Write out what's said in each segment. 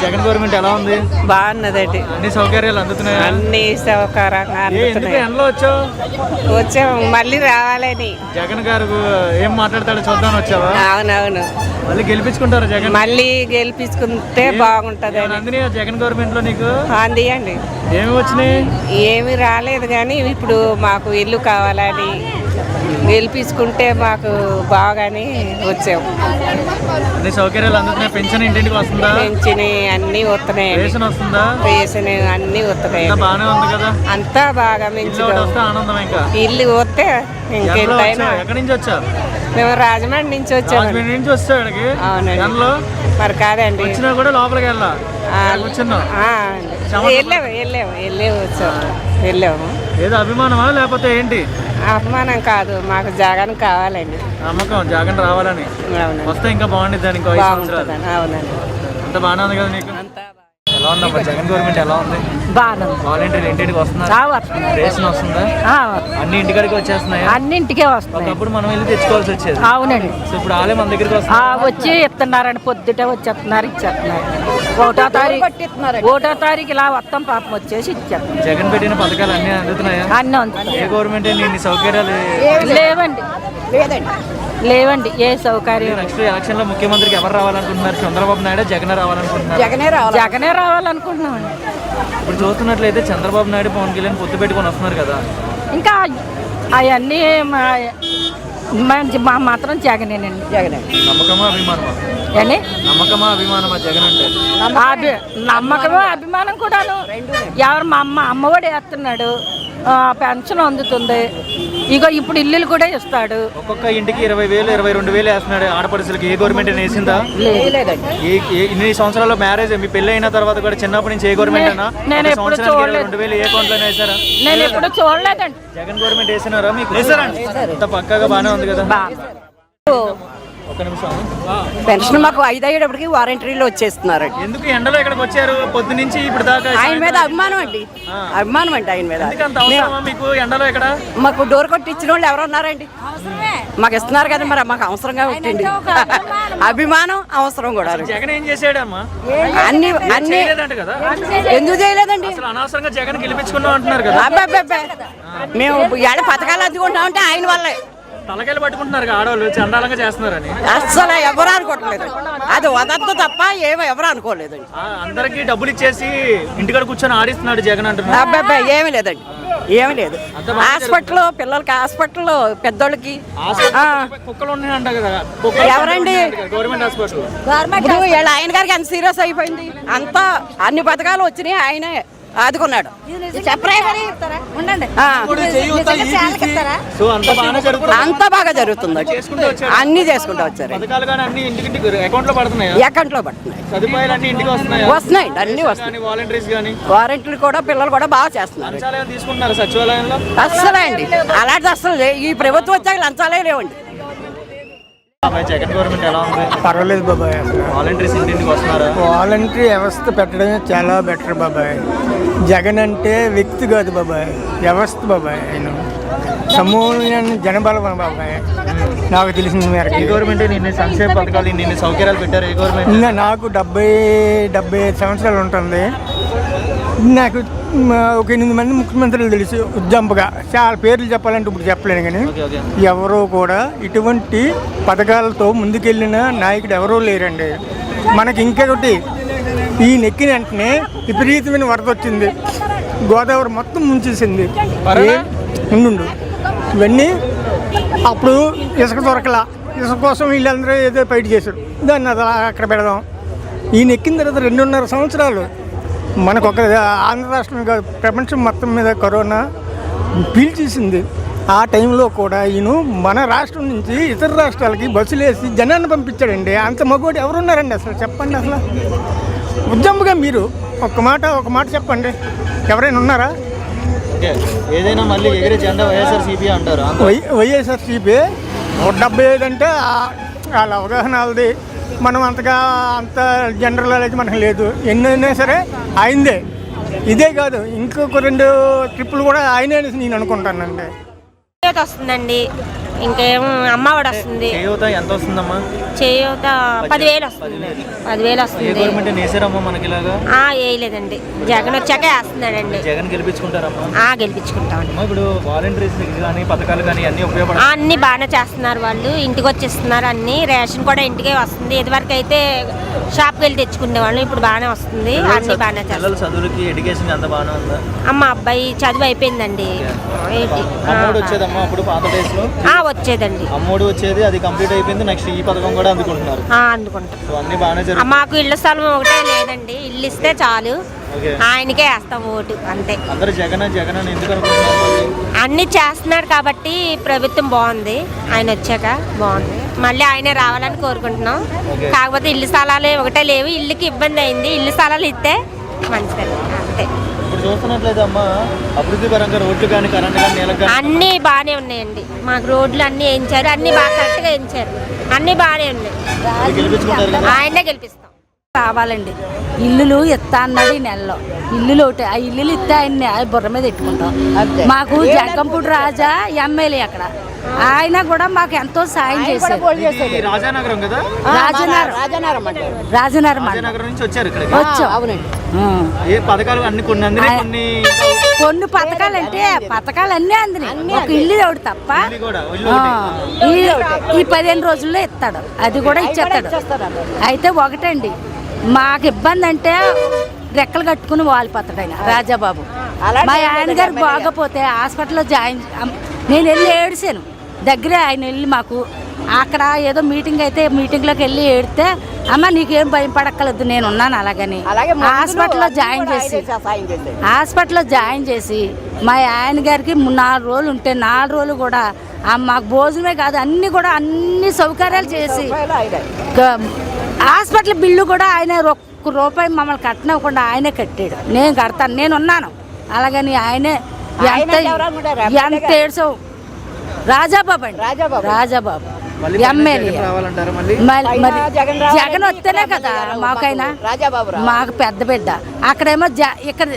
Jagan government ఎలా ఉంది? బాగున్నదండి. అన్ని సౌకర్యాలు అందుతున్నాయి. అన్ని సౌకర్యంగా ఎండలో వచ్చాము మళ్ళీ రావాలని. జగన్ గారు ఏం మాట్లాడతాడో చూద్దాం వచ్చావా? అవునవును. మళ్ళీ గెలిపించుకుంటారు జగన్? మళ్ళీ గెలిపించుకుంటే బాగుంటది. అందిని జగన్ గవర్నమెంట్ లో నీకు అందియండి. ఏమి వచ్చినాయి? ఏమి రాలేదు కానీ ఇప్పుడు మాకు ఇల్లు కావాలని గెలిపించుకుంటే మాకు బాగానే వచ్చాము. అన్ని సౌకర్యాలు అందుతున్నాయి. పెన్షన్ ఇంటింటికి వస్తుందా? పెన్షన్ అన్ని వస్తున్నాయి. రేషన్ వస్తుందా? రేషన్ అన్ని వస్తున్నాయి. బాగానే ఉంది కదా? అంతా బాగా మంచిగా ఆనందం. ఇంకా ఇల్లు వస్తే ఇంకెంతైనా. ఎక్కడి నుంచి వచ్చా? మేము రాజమండ్రి నుంచి వచ్చాము. రాజమండ్రి నుంచి వచ్చావు ఇక్కడికి? అవునండి. మరి కాదండి, వచ్చినా కూడా లోపలికి వెళ్ళాము. ఏదో అభిమానమా లేకపోతే ఏంటి? అభిమానం కాదు, మాకు జగన్ కావాలండి. నమ్మకం జగన్ రావాలని. వస్తే ఇంకా బాగుంటుంది. అవునండి. అంత బాగానే ఉంది కదా నీకు? ఎలా ఉందమ్మా జగన్ గవర్నమెంట్? ఎలా ఉంది? బాగుంది. వాలంటీర్లు ఇంటింటికి వస్తున్నారు. రేషన్ వస్తుందా? అన్ని ఇంటికాడికి వచ్చేస్తున్నాయి. అన్నింటికే వస్తాయి. ఒకప్పుడు మనం వెళ్ళి తెచ్చుకోవాల్సి వచ్చేది. అవునండి. సో ఇప్పుడు ఆలే మన దగ్గరికి వచ్చి ఇస్తున్నారని పొద్దుటే వచ్చేస్తున్నారు, ఇచ్చేస్తున్నారు. 1వ తారీఖు ఇలా మొత్తం పాపం వచ్చేసి ఇచ్చారు. జగన్ పెట్టిన పథకాలు అన్ని అందుతున్నాయా? అన్నీ అందుతున్నాయి. ఏ గవర్నమెంట్ ఇన్ని సౌకర్యాలు లేవండి. ఏ సౌకర్యం. నెక్స్ట్ ఎలక్షన్ లో ముఖ్యమంత్రికి ఎవరు రావాలనుకుంటున్నారు? చంద్రబాబు నాయుడు జగన్ రావాలనుకుంటున్నారు? జగనే రావాలనుకుంటున్నామండి. ఇప్పుడు చూస్తున్నట్లయితే చంద్రబాబు నాయుడు పవన్ కళ్యాణ్ పొత్తు పెట్టుకొని వస్తున్నారు కదా. ఇంకా అవన్నీ మా మాత్రం జగనేనండి. జగనే. నమ్మకమా అభిమానమా? నమ్మకమా అభిమానమా జగన్ అంటే? నమ్మకమా అభిమానం కూడాను. ఎవరు మా అమ్మఒడి వేస్తున్నాడు, పెన్షన్ అందుతుంది. ఇగో ఇప్పుడు ఇల్లులు కూడా ఇస్తాడు. ఒక్కొక్క ఇంటికి 20,000 22,000 వేస్తున్నాడు. ఆడపడుచులకి ఏ గవర్నమెంట్ వేసిందా? ఇన్ని సంవత్సరాల్లో మ్యారేజ్ మీ పెళ్లి అయిన తర్వాత కూడా చిన్నప్పటి నుంచి ఏ గవర్నమెంట్ అయినా నేను ఎప్పుడు చూడలేదు. 2,000 ఏ అకౌంట్ లోనే వేసారా? నేను ఎప్పుడు చూడలేదండి. జగన్ గవర్నమెంట్ వేసినారా మీకు? అంత పక్కగా బాగానే ఉంది కదా. ఒక్క నిమిషం. పెన్షన్ మాకు 5 అయ్యేటప్పటికి వారంటీలో వచ్చేస్తున్నారు. ఎందుకు ఎండలో ఇక్కడికి వచ్చారు పొద్దు నుంచి ఇప్పుడు దాకా? ఆయన మీద అభిమానం అండి. ఆయన మీద మీకు ఎండలో ఇక్కడ మాకు డోర్ కొట్టి ఇచ్చిన వాళ్ళు ఎవరు ఉన్నారండి? మాకు ఇస్తున్నారు కదా, మరి మాకు అవసరంగా పెట్టండి. అభిమానం అవసరం కూడా. జగన్ ఏం చేసాడమ్మా? అన్ని ఎందుకు చేయలేదండి? అనవసరంగా జగన్ గెలిపించుకున్నాం అంటున్నారు కదా. మేము ఏడ పథకాలు అందుకుంటాం అంటే ఆయన వల్లే. తలకాయలు పట్టుకుంటున్నారు ఆడవాళ్ళు చండాలంగా చేస్తున్నారని. అస్సలు ఎవరు అనుకోవట్లేదు. అది వదద్దు తప్ప ఎవరు అనుకోలేదు. అందరికి డబ్బులు ఇచ్చేసి ఇంటికాడ కూర్చొని ఆడిస్తున్నాడు జగన్ అంటున్నారు. ఏమీ లేదండి, ఏమీ లేదు. హాస్పిటల్ పిల్లలకి, హాస్పిటల్ పెద్దోళ్ళకి కుక్కలు ఉన్నాయంట కదా. ఎవరండి? Government hospital. ఆయన గారికి ఎంత సీరియస్ అయిపోయింది. అంతా అన్ని పథకాలు వచ్చినాయి, ఆయనే ఆదుకున్నాడు. అంత బాగా జరుగుతుంది. అన్ని చేసుకుంటూ వచ్చారు. అకౌంట్ లో పడుతున్నాయి. వస్తున్నాయి, అన్ని వస్తున్నాయి. వారంటీలు కూడా పిల్లలు కూడా బాగా చేస్తున్నారు. అస్సలే అండి, అలాంటిది అస్సలు ఈ ప్రభుత్వం వచ్చాక లంచాలే లేవండి. జగన్ గవర్నమెంట్ ఎలా ఉంది? పర్వాలేదు బాబాయ్. వాలంటీర్స్ ఇంటింటికి వస్తున్నారా? వాలంటీర్ వ్యవస్థ పెట్టడమే చాలా బెటర్ బాబాయ్. జగన్ అంటే వ్యక్తి కాదు బాబాయ్, వ్యవస్థ బాబాయ్. ఆయన సమూహాన్ని జనబలం బాబాయ్. నాకు తెలిసిన మేరకు ఈ గవర్నమెంట్ నిన్న సంక్షేమ పథకాలు నిన్న సౌకర్యాలు పెట్టారు. ఈ గవర్నమెంట్ నాకు 75 సంవత్సరాలు ఉంటుంది. నాకు ఒక 8 మంది ముఖ్యమంత్రులు తెలుసు ఉజ్జంపుగా. చాలా పేర్లు చెప్పాలంటే ఇప్పుడు చెప్పలేను, కానీ ఎవరో కూడా ఇటువంటి పథకాలతో ముందుకెళ్ళిన నాయకుడు ఎవరూ లేరండి. మనకి ఇంకొకటి, ఈ నెక్కిన వెంటనే విపరీతమైన వరద వచ్చింది, గోదావరి మొత్తం ముంచేసింది. ఉండు ఇవన్నీ అప్పుడు ఇసుక దొరకలా, ఇసుక కోసం వీళ్ళందరూ ఏదో ఫైట్ చేశారు. దాన్ని అది అక్కడ పెడదాం. ఈయన ఎక్కిన తర్వాత 2.5 సంవత్సరాలు మనకు ఒక ఆంధ్ర రాష్ట్రం కాదు, ప్రపంచం మొత్తం మీద కరోనా పీల్చేసింది. ఆ టైంలో కూడా ఈయన మన రాష్ట్రం నుంచి ఇతర రాష్ట్రాలకి బస్సులు వేసి జనాన్ని పంపించాడండి. అంత మగోడు ఎవరున్నారండి అసలు? చెప్పండి. అసలు ఉద్యమంగా మీరు ఒక మాట చెప్పండి, ఎవరైనా ఉన్నారా? ఏదైనా మళ్ళీ ఎగిరే జెండా వైఎస్ఆర్సీపీ అంటారు. వైఎస్ఆర్సీపీ 175 అంటే వాళ్ళ అవగాహన వాళ్ళది. మనం అంత జనరల్ నాలెడ్జ్ మనకు లేదు. ఎన్నైనా సరే ఆయనదే. ఇదే కాదు, ఇంకొక 2 ట్రిప్పులు కూడా ఆయనే నేను అనుకుంటానండి. వస్తుందండి, ఇంకేం అమ్మఒడి వస్తుంది. చేయూత ఎంత వస్తుందమ్మా? చేయూత 10,000 వస్తుంది. 10,000 ఏ వస్తుంది. గవర్నమెంట్ వేసారమ్మా మనకి ఇలాగా? వేయలేదండి, జగన్ వచ్చాక వేస్తున్నాడండి. జగన్ గెలిపించుకుంటారమ్మా? గెలిపించుకుంటామండి. ఇప్పుడు వాలంటీర్స్ కానీ పథకాలు కానీ అన్ని ఉపయోగపడతాయి. అన్ని బాగానే చేస్తున్నారు, వాళ్ళు ఇంటికి వచ్చేస్తున్నారు. అన్ని రేషన్ కూడా ఇంటికే వస్తుంది. ఇదివరకు అయితే షాప్కి వెళ్ళి తెచ్చుకునేవాళ్ళు, ఇప్పుడు బాగానే వస్తుంది. అన్ని బాగానే చేస్తారు. పిల్లల చదువులకి ఎడ్యుకేషన్ అంత బాగానే ఉందా? అబ్బాయి చదువు అయిపోయిందండి. అమ్మోడు వచ్చేదమ్మా అప్పుడు పాత డేస్ లో? వచ్చేదండి, అమ్మోడు వచ్చేది, అది కంప్లీట్ అయిపోయింది. నెక్స్ట్ ఈ పథకం కూడా అందుకుంటున్నారు. అందుకుంటాం. అన్ని బాగానే జరుగుతుంది. మాకు ఇళ్ల స్థలం ఒకటే లేదండి, ఇల్లు ఇస్తే చాలు, ఆయనకే వేస్తాం ఓటు అంతే. అందరూ జగన్ జగన్ అని ఎందుకు అనుకుంటున్నారు? అన్ని చేస్తున్నాడు కాబట్టి ప్రభుత్వం బాగుంది, ఆయన వచ్చాక బాగుంది. మళ్ళీ ఆయనే రావాలని కోరుకుంటున్నాం. కాకపోతే ఇల్లు స్థలాలు ఒకటే లేవు, ఇల్లుకి ఇబ్బంది అయింది. ఇల్లు స్థలాలు ఇస్తే మంచిది అంతే. ఇప్పుడు చూస్తున్నట్లయితే అమ్మా అభివృద్ధి పరంగా రోడ్లు కానీ కరెంట్ కానీ నీళ్ళకి కానీ అన్నీ బాగానే ఉన్నాయండి. మాకు రోడ్లు అన్నీ వేయించారు, అన్నీ బాగా కరెక్ట్గా వేయించారు, అన్నీ బాగానే ఉన్నాయి. గెలిపించుకుంటారు కదా? ఆయనే గెలిపిస్తాం. కావాలండి ఇల్లులు ఇస్తా అన్నాడు ఈ నెలలో. ఇల్లులు ఒకటి, ఆ ఇల్లులు ఇస్తే ఆయన బుర్ర మీద ఎట్టుకుంటాం. మాకు జగ్గంపూడి రాజా ఎమ్మెల్యే అక్కడ, ఆయన కూడా మాకు ఎంతో సాయం చేశారు. ఇది రాజానగరం కదా? రాజనగరం నుంచి వచ్చారు ఇక్కడ. వచ్చాం. అవునండి. ఏ పథకాలు అన్ని కొన్ని అందినాయి, కొన్ని పథకాలు అంటే పథకాలు అన్నీ అందినాయి, ఒక ఇల్లు ఒకటి తప్ప. కూడా ఈ 15 రోజుల్లో ఇస్తాడు, అది కూడా ఇచ్చేస్తాడు. అయితే ఒకటండి మాకు ఇబ్బంది అంటే రెక్కలు కట్టుకుని వాలిపోతాడు ఆయన రాజాబాబు. మా ఆయన గారు బాగపోతే హాస్పిటల్లో జాయిన్, నేను వెళ్ళి ఏడిసాను దగ్గరే. ఆయన వెళ్ళి మాకు అక్కడ ఏదో మీటింగ్ అయితే మీటింగ్లోకి వెళ్ళి ఏడితే, అమ్మ నీకేం భయం పడక్కలేదు, నేను ఉన్నాను అలాగని హాస్పిటల్లో జాయిన్ చేసి మా ఆయన గారికి 4 రోజులు ఉంటే 4 రోజులు కూడా మాకు భోజనమే కాదు అన్ని కూడా అన్ని సౌకర్యాలు చేసి, హాస్పిటల్ బిల్లు కూడా ఆయన ₹1 మమ్మల్ని కట్టనివ్వకుండా ఆయనే కట్టాడు. నేను కడతాను, నేను ఉన్నాను అలాగని ఆయనే. ఎంత ఏడ్చావు రాజాబాబు అండి, రాజాబాబు ఎమ్మెల్యే. మరి జగన్ వస్తేనే కదా మాకైనా, మాకు పెద్ద బిడ్డ. అక్కడేమో ఇక్కడ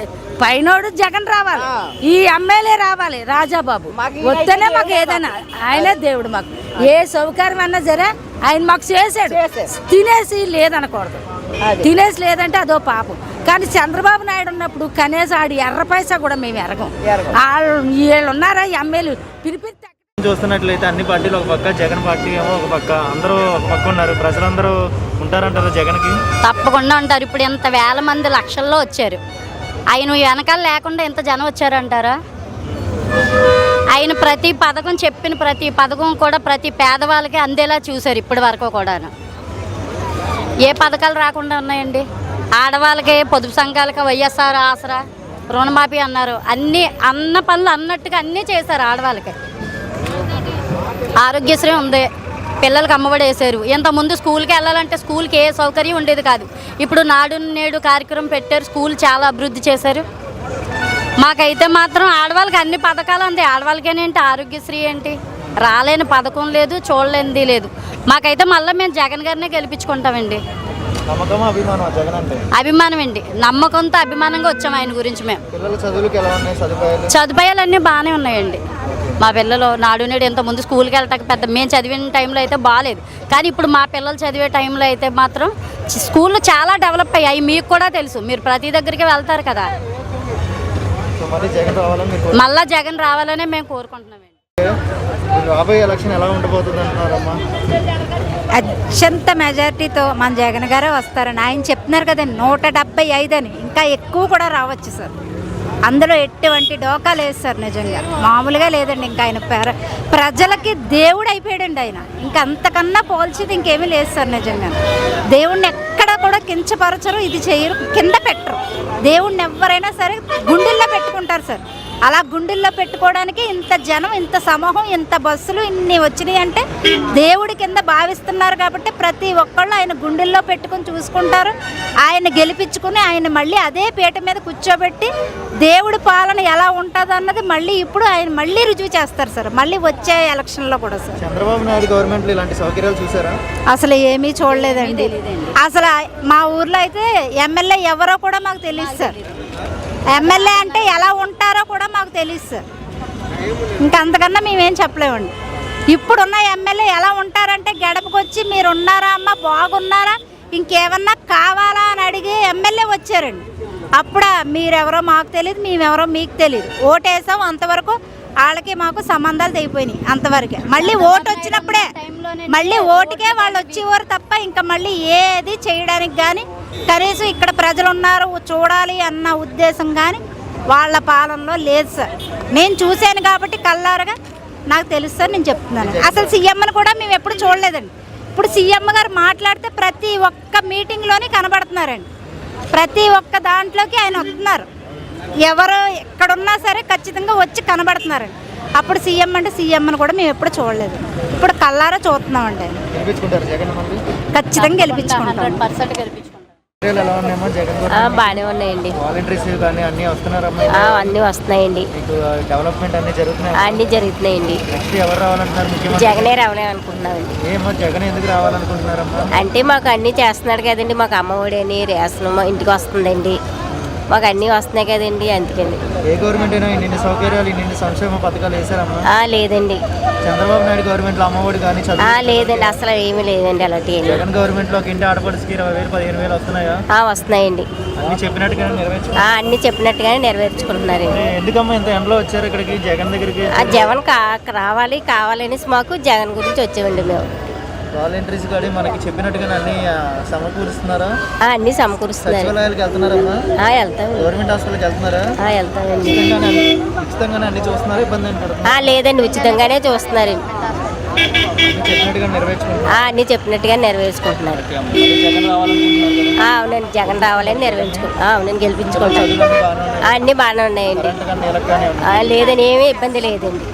పైనోడు జగన్ రావాలి, ఈ ఎమ్మెల్యే రావాలి రాజాబాబు వస్తేనే మాకు ఏదైనా. ఆయనే దేవుడు, మాకు ఏ సౌకర్యం అన్నా సరే ఆయన మాకు చేసాడు. తినేసి లేదనకూడదు, తినేసి లేదంటే అదో పాపం. కానీ చంద్రబాబు నాయుడు ఉన్నప్పుడు కనీసం ఆడి ఎర్ర పైసా కూడా మేము ఎరగం. వీళ్ళు ఉన్నారా ఎమ్మెల్యే పిలిపిస్తే. చూస్తున్నట్లయితే అన్ని పార్టీలు ఒక పక్క, జగన్ పార్టీ ఏమో ఒక పక్క, అందరూ ఒక పక్క ఉన్నారు. ప్రజలందరూ ఉంటారంటారు జగన్కి? తప్పకుండా ఉంటారు. ఇప్పుడు ఇంత వేల మంది లక్షల్లో వచ్చారు, ఆయన వెనకాల లేకుండా ఎంత జనం వచ్చారంటారా? ఆయన ప్రతి పథకం చెప్పిన ప్రతి పథకం కూడా ప్రతి పేదవాళ్ళకి అందేలా చూశారు ఇప్పటి వరకు కూడా. ఏ పథకాలు రాకుండా ఉన్నాయండి? ఆడవాళ్ళకి పొదుపు సంఘాలకి వైఎస్ఆర్ ఆసరా, రుణమాఫీ అన్నారు, అన్నీ అన్న పనులు అన్నట్టుగా అన్నీ చేశారు ఆడవాళ్ళకి. ఆరోగ్యశ్రీ ఉంది, పిల్లలకి అమ్మఒడి వేశారు. ఇంతకుముందు స్కూల్కి వెళ్ళాలంటే స్కూల్కి ఏ సౌకర్యం ఉండేది కాదు. ఇప్పుడు నాడు నేడు కార్యక్రమం పెట్టారు, స్కూల్ చాలా అభివృద్ధి చేశారు. మాకైతే మాత్రం ఆడవాళ్ళకి అన్ని పథకాలు అంది. ఆడవాళ్ళకేనేంటి ఆరోగ్యశ్రీ ఏంటి, రాలేని పథకం లేదు, చూడలేనిది లేదు. మాకైతే మళ్ళీ మేము జగన్ గారినే గెలిపించుకుంటామండి. అభిమానం అండి, నమ్మకంతో అభిమానంగా వచ్చాము ఆయన గురించి. మేము సదుపాయాలన్నీ బాగానే ఉన్నాయండి. మా పిల్లలు నాడు నేడు ఇంతకుముందు స్కూల్కి వెళ్ళటానికి పెద్ద మేము చదివిన టైంలో అయితే బాగాలేదు, కానీ ఇప్పుడు మా పిల్లలు చదివే టైంలో అయితే మాత్రం స్కూళ్ళు చాలా డెవలప్ అయ్యాయి. మీకు కూడా తెలుసు, మీరు ప్రతి దగ్గరికి వెళ్తారు కదా. మళ్ళా జగన్ రావాలనే మేము కోరుకుంటున్నామండి. అత్యంత మెజారిటీతో మన జగన్ గారే వస్తారని ఆయన చెప్తున్నారు కదండి. 175 అని, ఇంకా ఎక్కువ కూడా రావచ్చు సార్. అందులో ఎటువంటి డోకా లేదు సార్, నిజంగా మామూలుగా లేదండి. ఇంకా ఆయన ప్రజలకి దేవుడు అయిపోయాడండి ఆయన. ఇంకా అంతకన్నా పోల్చేది ఇంకేమీ లేదు సార్. నిజంగా దేవుణ్ణి ఎక్కడ కూడా కించపరచరు, ఇది చేయరు, కింద పెట్టరు. దేవుణ్ణి ఎవరైనా సరే గుండెల్లో పెట్టుకుంటారు సార్. అలా గుండెల్లో పెట్టుకోవడానికి ఇంత జనం, ఇంత సమూహం, ఇంత బస్సులు ఇన్ని వచ్చినాయి అంటే దేవుడి కింద భావిస్తున్నారు కాబట్టి ప్రతి ఒక్కళ్ళు ఆయన గుండెల్లో పెట్టుకుని చూసుకుంటారు. ఆయన గెలిపించుకుని ఆయన మళ్ళీ అదే పీట మీద కూర్చోబెట్టి దేవుడి పాలన ఎలా ఉంటుంది అన్నది మళ్ళీ ఇప్పుడు ఆయన మళ్ళీ రుజువు చేస్తారు సార్, మళ్ళీ వచ్చే ఎలక్షన్లో కూడా సార్. చంద్రబాబు నాయుడు గవర్నమెంట్లో ఇలాంటి సౌకర్యాలు చూసారా? అసలు ఏమీ చూడలేదండి. అసలు మా ఊర్లో అయితే ఎమ్మెల్యే ఎవరో కూడా మాకు తెలియదు సార్. ఎమ్మెల్యే అంటే ఎలా ఉంటారో కూడా మాకు తెలియదు సార్. ఇంకా అంతకన్నా మేమేం చెప్పలేమండి. ఇప్పుడున్న ఎమ్మెల్యే ఎలా ఉంటారంటే గడపకొచ్చి మీరు ఉన్నారా అమ్మ, బాగున్నారా, ఇంకేమన్నా కావాలా అని అడిగి ఎమ్మెల్యే వచ్చారండి. అప్పుడు మీరెవరో మాకు తెలియదు, మేమెవరో మీకు తెలియదు, ఓటేసాం అంతవరకు వాళ్ళకి మాకు సంబంధాలు తెగిపోయినాయి అంతవరకే. మళ్ళీ ఓటు వచ్చినప్పుడే మళ్ళీ ఓటుకే వాళ్ళు వచ్చేవారు తప్ప ఇంకా మళ్ళీ ఏది చేయడానికి కానీ కనీసం ఇక్కడ ప్రజలు ఉన్నారు చూడాలి అన్న ఉద్దేశం కానీ వాళ్ళ పాలనలో లేదు సార్. నేను చూశాను కాబట్టి కల్లారగా నాకు తెలుసు సార్, నేను చెప్తున్నాను. అసలు సీఎంని కూడా మేము ఎప్పుడు చూడలేదండి. ఇప్పుడు సీఎం గారు మాట్లాడితే ప్రతి ఒక్క మీటింగ్లోనే కనబడుతున్నారండి, ప్రతి ఒక్క దాంట్లోకి ఆయన వస్తున్నారు. ఎవరు ఎక్కడున్నా సరే ఖచ్చితంగా వచ్చి కనబడుతున్నారండి. అప్పుడు సీఎం అంటే సీఎంని కూడా మేము ఎప్పుడు చూడలేదు, ఇప్పుడు కల్లారా చూస్తున్నామండి. ఖచ్చితంగా గెలిపించుకుంటాం. ఎలా ఉన్నాయమ్మా జగన్ బాగానే ఉన్నాయండి. వాలంటీర్స్ కానీ అన్నీ వస్తున్నారమ్మా? అన్నీ వస్తున్నాయండి, డెవలప్మెంట్ అన్ని జరుగుతున్నాయి. అన్నీ జరుగుతున్నాయండి. నెక్స్ట్ ఎవరు రావాలంటున్నారు? ముఖ్యమంత్రి జగనే రావాలనుకుంటున్నామండి. ఏమో జగన్ ఎందుకు రావాలనుకుంటున్నారమ్మా? అంటే మాకు అన్నీ చేస్తున్నాడు కదండి, మాకు అమ్మఒడి అని రేషన్ మా ఇంటికి వస్తుందండి, మాకు అన్నీ వస్తున్నాయి కదండి, అందుకని. ఏ గవర్నమెంట్ అయినా ఇన్ని సౌకర్యాలు ఇన్ని సంక్షేమ పథకాలు వేసారమ్మా? లేదండి. చంద్రబాబు నాయుడు గవర్నమెంట్ లో అమ్మఒడి కానీ లేదండి, అసలు ఏమీ లేదండి అలాంటి. జగన్ గవర్నమెంట్ లో ఇంటి ఆడపడికి 20,000 15,000 వస్తున్నాయా? వస్తున్నాయండి. అన్ని చెప్పినట్టుగానే అన్ని చెప్పినట్టుగానే నెరవేర్చుకుంటున్నారండి. ఎందుకమ్మా ఇంత ఎండలో వచ్చారు ఇక్కడికి జగన్ దగ్గరికి? జగన్ కావాలని మాకు జగన్ గురించి వచ్చామండి మేము. వాలంటీర్స్ కానీ మనకి చెప్పినట్టుగానే అన్ని సమకూరుస్తున్నారా? అన్ని సమకూరుస్తున్నారు. సచివాలయాలకు వెళ్తున్నారమ్మా? వెళ్తాం. గవర్నమెంట్ హాస్పిటల్కి వెళ్తున్నారా? వెళ్తామండి. ఉచితంగానే అన్ని చూస్తున్నారా? ఇబ్బంది లేదండి, ఉచితంగానే చూస్తున్నారండి. చెప్పినట్టుగా నెరవేర్చుకుంటున్నారు. అన్ని చెప్పినట్టుగా నెరవేర్చుకుంటున్నారు. అవునండి, జగన్ రావాలని అవునండి, గెలిపించుకుంటాం. అన్ని బాగానే ఉన్నాయండి, లేదని ఏమీ ఇబ్బంది లేదండి.